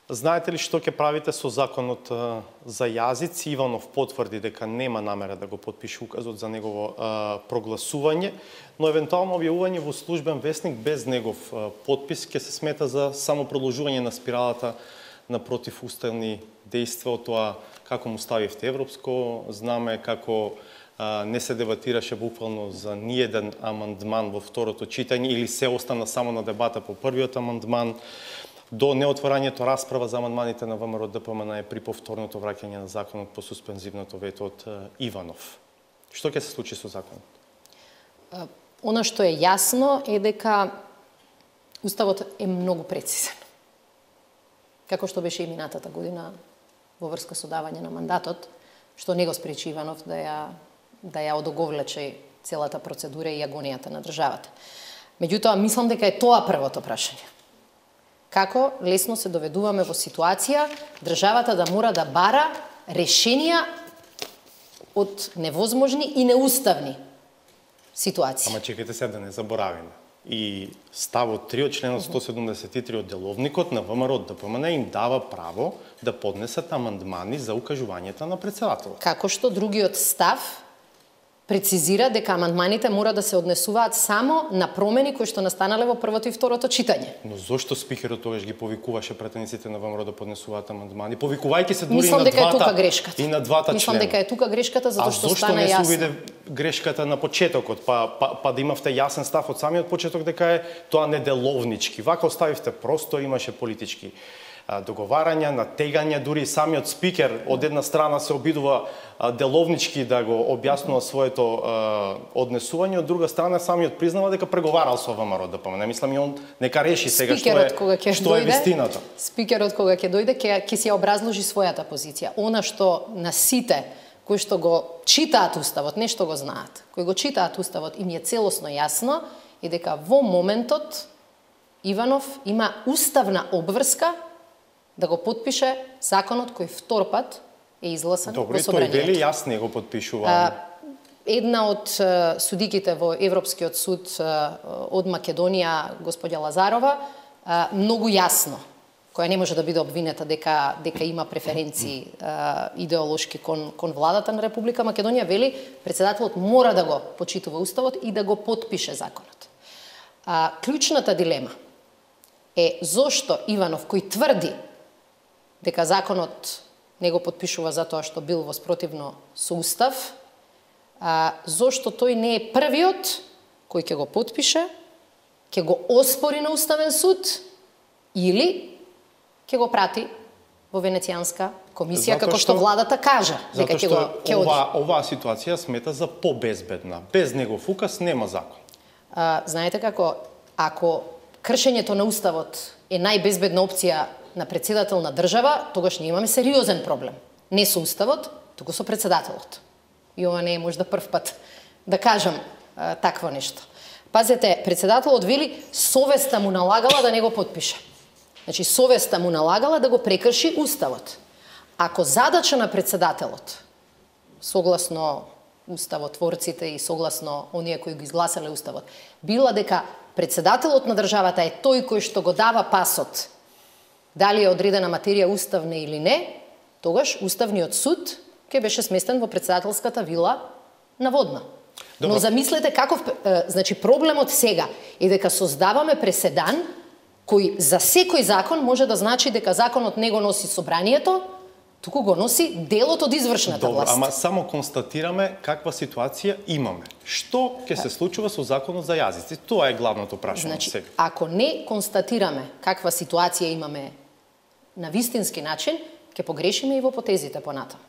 Знаете ли што ќе правите со законот за јазици? Иванов потврди дека нема намера да го подпише указот за негово прогласување, но евентуално објавување во службен весник без негов подпис ќе се смета за само продолжување на спиралата на противуставни дејства од тоа како му ставивте европско знаме, како не се дебатираше буквално за ниеден амандман во второто читање или се остана само на дебата по првиот амандман, до неотворањето расправа за амандманите на ВМРО ДПМН при повторното враќање на законот по суспензивното вето од Иванов. Што ќе се случи со законот? Она што е јасно е дека Уставот е многу прецизен. Како што беше и минатата година во врска со давање на мандатот, што не го спречи Иванов да ја одоговлече целата процедура и агонијата на државата. Меѓутоа, мислам дека е тоа првото прашање. Како лесно се доведуваме во ситуација државата да мора да бара решенија од невозможни и неуставни ситуации. Ама чекайте се да не заборавиме. И ставот 3 од членот 173 од деловникот на ВМРО ДПМН им дава право да поднесат амандмани за укажувањето на претседателот. Како што другиот став прецизира дека амандманите мора да се однесуваат само на промени кои што настанале во првото и второто читање. Но зошто спикерот тогаш ги повикуваше пратениците на ВМРО да поднесуваат амандмани, повикувајќи се дури Мислам на дека е тука двата грешката. И на двата Мислам члена. дека е тука грешката затоа што стана јасно. А зошто не се увиде грешката на почетокот, па да имавте јасен став од самиот почеток дека е тоа неделовнички. Вака оставивте просто, имаше политички договарања, натегања, дури самиот спикер од една страна се обидува деловнички да го објаснува своето однесување, од друга страна самиот признава дека преговарал со ВМРО ДПМН. Мислам и он нека реши сега што е вистината. Спикерот кога ќе дојде ќе си ја образложи својата позиција. Она што на сите кои што го читаат Уставот, не што го знаат, кои го читаат Уставот им е целосно јасно и дека во моментот Иванов има уставна обврска да го подпише законот кој втор пат е изгласан во собранието. Добро, тој вели јас не го подпишувам. Една од судиките во Европскиот суд од Македонија, господја Лазарова, многу јасно, која не може да биде обвинета дека има преференции идеолошки кон владата на Република Македонија, вели претседателот мора да го почитува Уставот и да го подпише законот. Клучната дилема е зошто Иванов, кој тврди дека законот не го подпишува затоа што бил во спротивно со Устав, зошто тој не е првиот кој ќе го подпише, ќе го оспори на Уставен суд или ќе го прати во Венецијанска комисија, како што владата кажа дека ќе го оди. Оваа ситуација смета за побезбедна. Без негов указ нема закон. Знаете како, ако кршењето на Уставот е најбезбедна опција на претседател на држава, тогаш ние имаме сериозен проблем. Не со Уставот, туку со претседателот. И ова не е можда прв пат да кажам такво нешто. Пазете, претседателот вели совеста му налагала да не го подпише. Значи, совеста му налагала да го прекрши Уставот. Ако задача на претседателот, согласно уставотворците и согласно оние кои го изгласале Уставот, била дека претседателот на државата е тој кој што го дава пасот дали е одредена материја уставна или не, тогаш Уставниот суд ќе беше сместен во претседателската вила на Водна. Добро. Но замислете каков, значи проблемот сега е дека создаваме преседан кој за секој закон може да значи дека законот не го носи собранието, туку го носи делот од извршната власт. Ама само констатираме каква ситуација имаме. Што ќе се случува со законот за јазици? Тоа е главното прашање сега. Ако не констатираме каква ситуација имаме на вистински начин, ќе погрешиме и во потезите понатаму.